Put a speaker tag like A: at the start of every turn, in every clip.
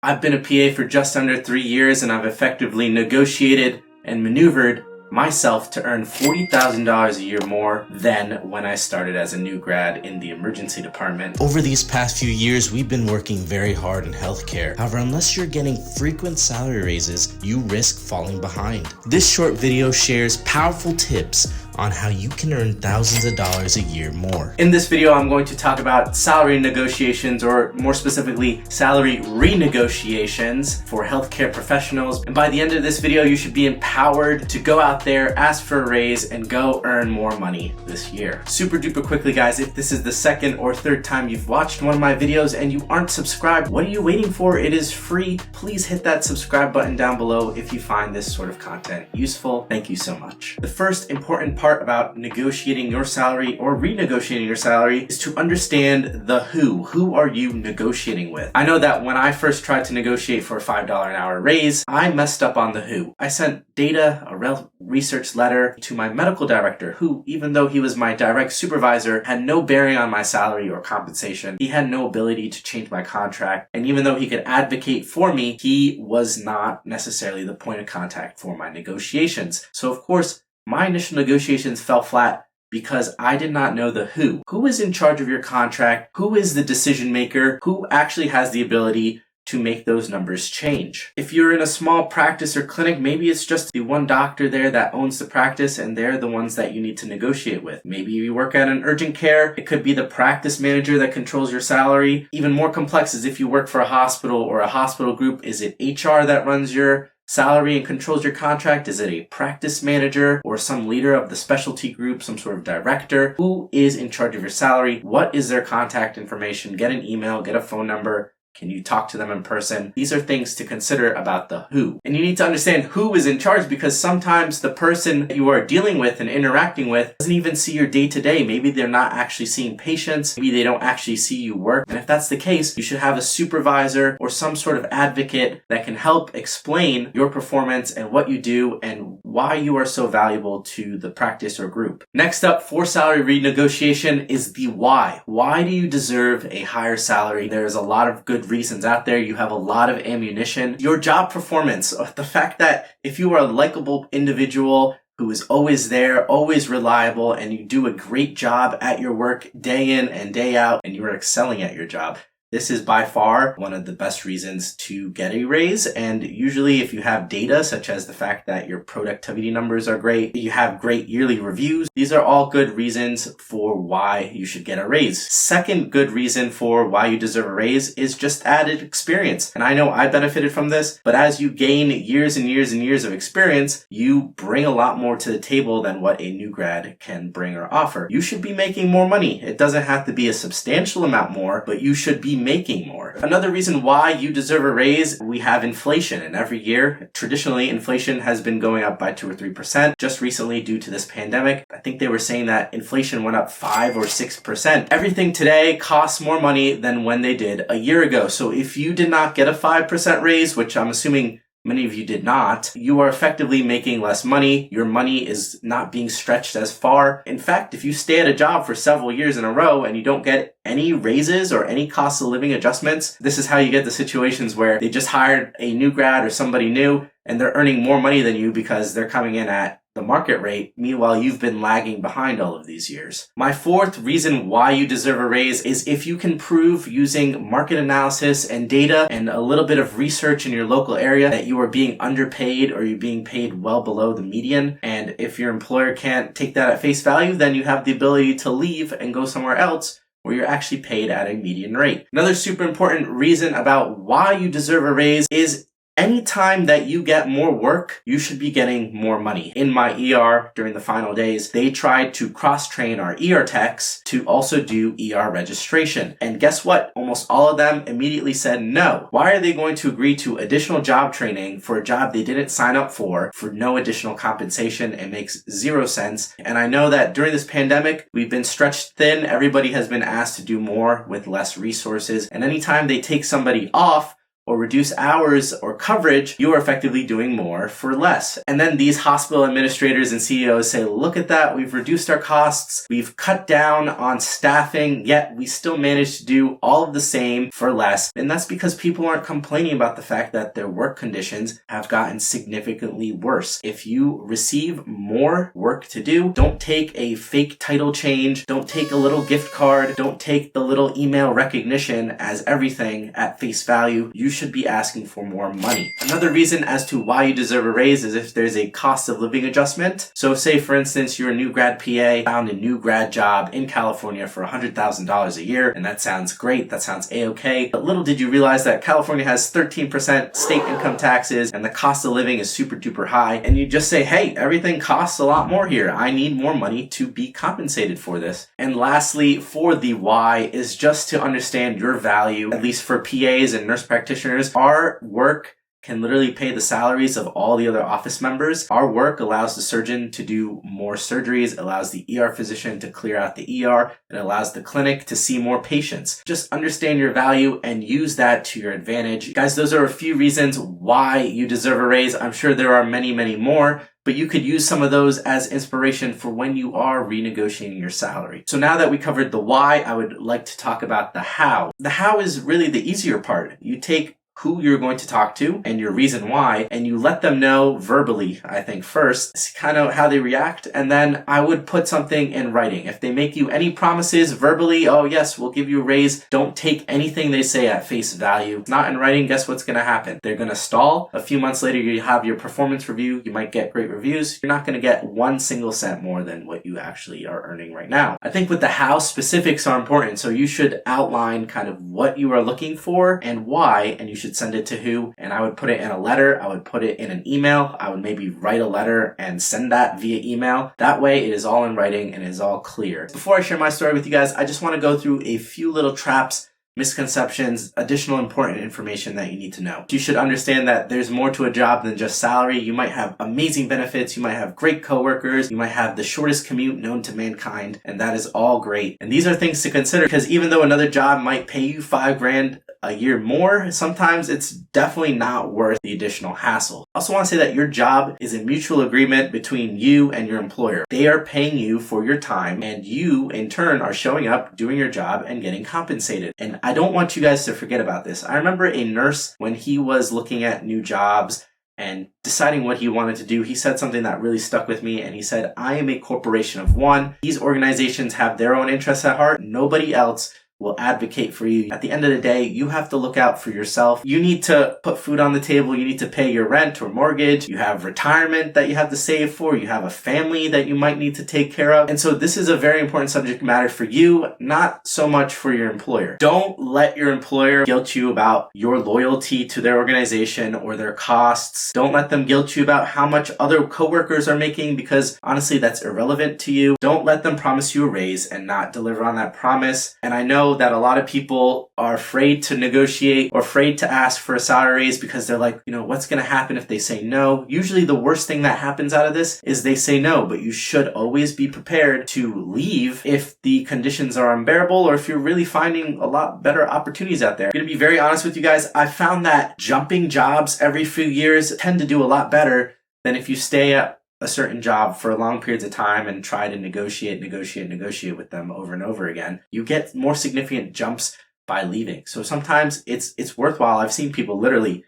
A: I've been a PA for just under 3 years, and I've effectively negotiated and maneuvered myself to earn $40,000 a year more than when I started as a new grad in the emergency department.
B: Over these past few years, we've been working very hard in healthcare. However, unless you're getting frequent salary raises, you risk falling behind. This short video shares powerful tips on how you can earn thousands of dollars a year more.
A: In this video, I'm going to talk about salary negotiations, or more specifically, salary renegotiations for healthcare professionals. And by the end of this video, you should be empowered to go out there, ask for a raise, and go earn more money this year. Super duper quickly, guys, if this is the second or third time you've watched one of my videos and you aren't subscribed, what are you waiting for? It is free. Please hit that subscribe button down below if you find this sort of content useful. Thank you so much. The first important part about negotiating your salary or renegotiating your salary is to understand the who. Who are you negotiating with? I know that when I first tried to negotiate for a $5 an hour raise, I messed up on the who. I sent data, a research letter to my medical director, who, even though he was my direct supervisor, had no bearing on my salary or compensation. He had no ability to change my contract. And even though he could advocate for me, he was not necessarily the point of contact for my negotiations. So of course, my initial negotiations fell flat because I did not know the who. Who is in charge of your contract? Who is the decision maker? Who actually has the ability to make those numbers change? If you're in a small practice or clinic, maybe it's just the one doctor there that owns the practice and they're the ones that you need to negotiate with. Maybe you work at an urgent care. It could be the practice manager that controls your salary. Even more complex is if you work for a hospital or a hospital group. Is it HR that runs your salary and controls your contract? Is it a practice manager or some leader of the specialty group, some sort of director? Who is in charge of your salary? What is their contact information? Get an email, get a phone number. Can you talk to them in person? These are things to consider about the who. And you need to understand who is in charge, because sometimes the person that you are dealing with and interacting with doesn't even see your day-to-day. Maybe they're not actually seeing patients. Maybe they don't actually see you work. And if that's the case, you should have a supervisor or some sort of advocate that can help explain your performance and what you do and why you are so valuable to the practice or group. Next up for salary renegotiation is the why. Why do you deserve a higher salary? There's a lot of good reasons out there. You have a lot of ammunition. Your job performance, the fact that if you are a likable individual who is always there, always reliable, and you do a great job at your work day in and day out, and you are excelling at your job, this is by far one of the best reasons to get a raise. And usually if you have data such as the fact that your productivity numbers are great, you have great yearly reviews, these are all good reasons for why you should get a raise. Second good reason for why you deserve a raise is just added experience. And I know I benefited from this, but as you gain years and years and years of experience, you bring a lot more to the table than what a new grad can bring or offer. You should be making more money. It doesn't have to be a substantial amount more, but you should be making more. Another reason why you deserve a raise, we have inflation, and every year, traditionally, inflation has been going up by 2 or 3%. Just recently, due to this pandemic, I think they were saying that inflation went up 5 or 6%. Everything today costs more money than when they did a year ago. So if you did not get a 5% raise, which I'm assuming many of you did not, you are effectively making less money. Your money is not being stretched as far. In fact, if you stay at a job for several years in a row and you don't get any raises or any cost of living adjustments, this is how you get the situations where they just hired a new grad or somebody new and they're earning more money than you because they're coming in at the market rate. Meanwhile, you've been lagging behind all of these years. My fourth reason why you deserve a raise is if you can prove using market analysis and data and a little bit of research in your local area that you are being underpaid or you're being paid well below the median. And if your employer can't take that at face value, then you have the ability to leave and go somewhere else where you're actually paid at a median rate. Another super important reason about why you deserve a raise is anytime that you get more work, you should be getting more money. In my ER during the final days, they tried to cross-train our ER techs to also do ER registration. And guess what? Almost all of them immediately said no. Why are they going to agree to additional job training for a job they didn't sign up for no additional compensation? It makes zero sense. And I know that during this pandemic, we've been stretched thin. Everybody has been asked to do more with less resources. And anytime they take somebody off or reduce hours or coverage, you are effectively doing more for less. And then these hospital administrators and CEOs say, look at that, we've reduced our costs, we've cut down on staffing, yet we still managed to do all of the same for less. And that's because people aren't complaining about the fact that their work conditions have gotten significantly worse. If you receive more work to do, don't take a fake title change, don't take a little gift card, don't take the little email recognition as everything at face value. You should be asking for more money. Another reason as to why you deserve a raise is if there's a cost of living adjustment. So say for instance, you're a new grad PA, found a new grad job in California for $100,000 a year, and that sounds great, that sounds a-okay, but little did you realize that California has 13% state income taxes and the cost of living is super duper high, and you just say, hey, everything costs a lot more here, I need more money to be compensated for this. And lastly, for the why is just to understand your value. At least for PAs and nurse practitioners, our work can literally pay the salaries of all the other office members. Our work allows the surgeon to do more surgeries, allows the ER physician to clear out the ER, and allows the clinic to see more patients. Just understand your value and use that to your advantage. Guys, those are a few reasons why you deserve a raise. I'm sure there are many, many more, but you could use some of those as inspiration for when you are renegotiating your salary. So now that we covered the why, I would like to talk about the how. The how is really the easier part. You take who you're going to talk to and your reason why, and you let them know verbally, I think first, it's kind of how they react, and then I would put something in writing. If they make you any promises verbally, oh yes, we'll give you a raise, don't take anything they say at face value. Not in writing, guess what's going to happen? They're going to stall. A few months later, you have your performance review, you might get great reviews. You're not going to get 1 single cent more than what you actually are earning right now. I think with the how, specifics are important, so you should outline kind of what you are looking for and why, and you should send it to who, and I would put it in a letter, I would put it in an email, I would maybe write a letter and send that via email. That way it is all in writing and it is all clear. Before I share my story with you guys, I just want to go through a few little traps, misconceptions, additional important information that you need to know. You should understand that there's more to a job than just salary. You might have amazing benefits, you might have great coworkers, you might have the shortest commute known to mankind, and that is all great. And these are things to consider, because even though another job might pay you $5,000 a year more, sometimes it's definitely not worth the additional hassle. I also want to say that your job is a mutual agreement between you and your employer. They are paying you for your time, and you in turn are showing up, doing your job, and getting compensated. And I don't want you guys to forget about this. I remember a nurse, when he was looking at new jobs and deciding what he wanted to do, he said something that really stuck with me, and he said, I am a corporation of one. These organizations have their own interests at heart. Nobody else will advocate for you. At the end of the day, you have to look out for yourself. You need to put food on the table. You need to pay your rent or mortgage. You have retirement that you have to save for. You have a family that you might need to take care of. And so this is a very important subject matter for you, not so much for your employer. Don't let your employer guilt you about your loyalty to their organization or their costs. Don't let them guilt you about how much other coworkers are making, because honestly, that's irrelevant to you. Don't let them promise you a raise and not deliver on that promise. And I know that a lot of people are afraid to negotiate or afraid to ask for a salary raise because they're like, what's going to happen if they say no? Usually the worst thing that happens out of this is they say no, but you should always be prepared to leave if the conditions are unbearable or if you're really finding a lot better opportunities out there. I'm going to be very honest with you guys. I found that jumping jobs every few years tend to do a lot better than if you stay at a certain job for long periods of time and try to negotiate with them over and over again. You get more significant jumps by leaving. So sometimes it's worthwhile. I've seen people literally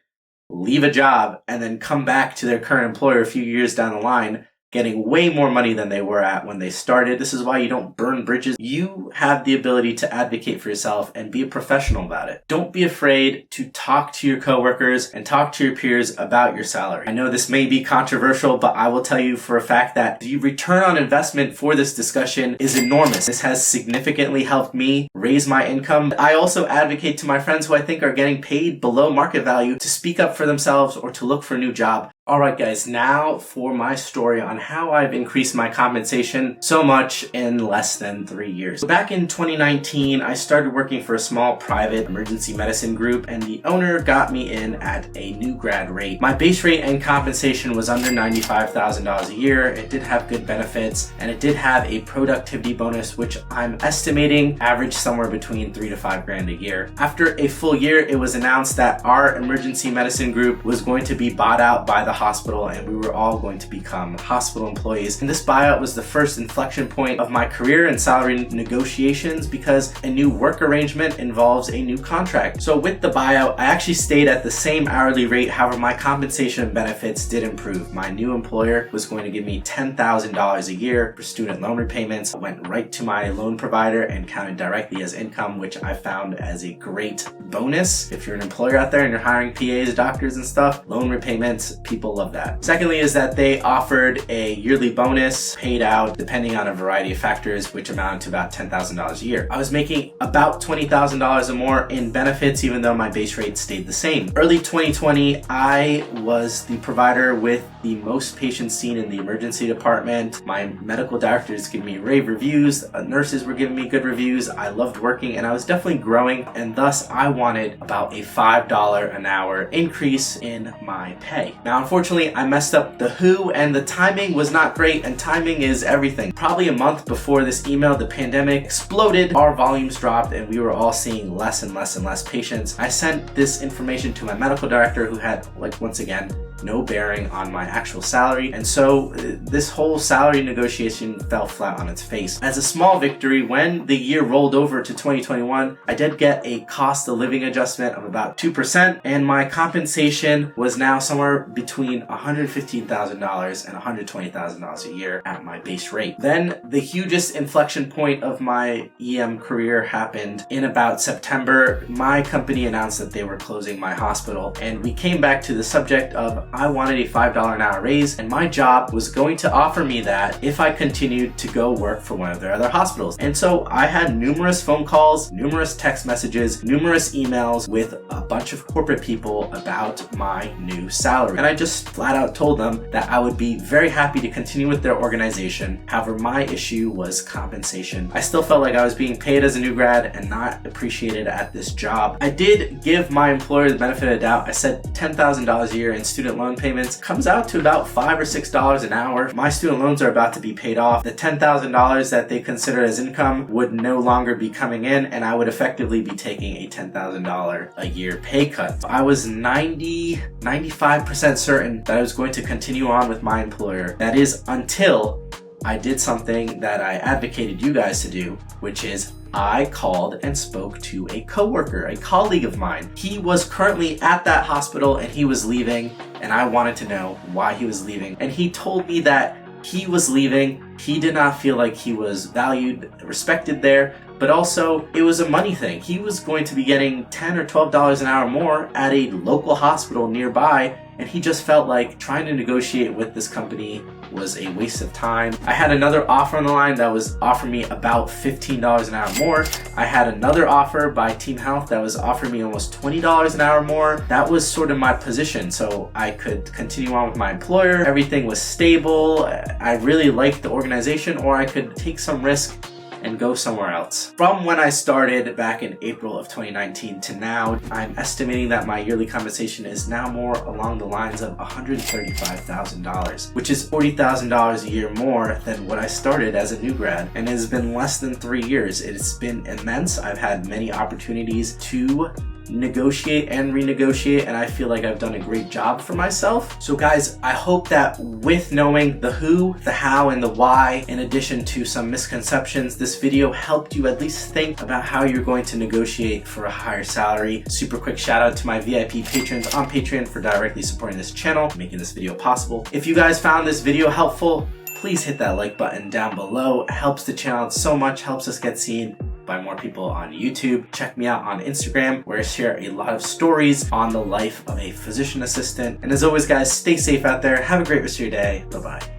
A: leave a job and then come back to their current employer a few years down the line, getting way more money than they were at when they started. This is why you don't burn bridges. You have the ability to advocate for yourself and be a professional about it. Don't be afraid to talk to your coworkers and talk to your peers about your salary. I know this may be controversial, but I will tell you for a fact that the return on investment for this discussion is enormous. This has significantly helped me raise my income. I also advocate to my friends who I think are getting paid below market value to speak up for themselves or to look for a new job. Alright guys, now for my story on how I've increased my compensation so much in less than 3 years. So back in 2019, I started working for a small private emergency medicine group, and the owner got me in at a new grad rate. My base rate and compensation was under $95,000 a year. It did have good benefits, and it did have a productivity bonus, which I'm estimating averaged somewhere between $3 to $5 grand a year. After a full year, it was announced that our emergency medicine group was going to be bought out by the hospital, and we were all going to become hospital employees. And this buyout was the first inflection point of my career in salary negotiations, because a new work arrangement involves a new contract. So with the buyout, I actually stayed at the same hourly rate. However, my compensation and benefits did improve. My new employer was going to give me $10,000 a year for student loan repayments. It went right to my loan provider and counted directly as income, which I found as a great bonus. If you're an employer out there and you're hiring PAs, doctors and stuff, loan repayments, people love that. Secondly is that they offered a yearly bonus paid out depending on a variety of factors, which amounted to about $10,000 a year. I was making about $20,000 or more in benefits, even though my base rate stayed the same. Early 2020, I was the provider with the most patients seen in the emergency department. My medical doctors gave me rave reviews, nurses were giving me good reviews. I loved working, and I was definitely growing, and thus I wanted about a $5 an hour increase in my pay. Now, unfortunately, I messed up the who, and the timing was not great, and timing is everything. Probably a month before this email, the pandemic exploded, our volumes dropped, and we were all seeing less and less and less patients. I sent this information to my medical director, who had, once again, no bearing on my actual salary, and so this whole salary negotiation fell flat on its face. As a small victory, when the year rolled over to 2021, I did get a cost of living adjustment of about 2%, and my compensation was now somewhere between $115,000 and $120,000 a year at my base rate. Then the hugest inflection point of my EM career happened in about September. My company announced that they were closing my hospital, and we came back to the subject of I wanted a $5 an hour raise, and my job was going to offer me that if I continued to go work for one of their other hospitals. And so I had numerous phone calls, numerous text messages, numerous emails with a bunch of corporate people about my new salary. And I just flat out told them that I would be very happy to continue with their organization. However, my issue was compensation. I still felt like I was being paid as a new grad and not appreciated at this job. I did give my employer the benefit of the doubt. I said $10,000 a year in student loan payments comes out to about $5 or $6 an hour. My student loans are about to be paid off. The $10,000 that they consider as income would no longer be coming in, and I would effectively be taking a $10,000 a year pay cut. I was 95% certain that I was going to continue on with my employer. That is until I did something that I advocated you guys to do, which is I called and spoke to a coworker, a colleague of mine. He was currently at that hospital and he was leaving, and I wanted to know why he was leaving. And he told me that he was leaving. He did not feel like he was valued, respected there, but also it was a money thing. He was going to be getting $10 or $12 an hour more at a local hospital nearby, and he just felt like trying to negotiate with this company was a waste of time. I had another offer on the line that was offering me about $15 an hour more. I had another offer by Team Health that was offering me almost $20 an hour more. That was sort of my position, so I could continue on with my employer. Everything was stable. I really liked the organization, or I could take some risk and go somewhere else. From when I started back in April of 2019 to now, I'm estimating that my yearly compensation is now more along the lines of $135,000, which is $40,000 a year more than what I started as a new grad, and it has been less than 3 years. It's been immense. I've had many opportunities to negotiate and renegotiate, and I feel like I've done a great job for myself. So guys, I hope that with knowing the who, the how, and the why, in addition to some misconceptions, this video helped you at least think about how you're going to negotiate for a higher salary. Super quick shout out to my VIP patrons on Patreon for directly supporting this channel, making this video possible. If you guys found this video helpful, please hit that like button down below. It helps the channel so much, helps us get seen by more people on YouTube. Check me out on Instagram, where I share a lot of stories on the life of a physician assistant. And as always, guys, stay safe out there. Have a great rest of your day. Bye-bye.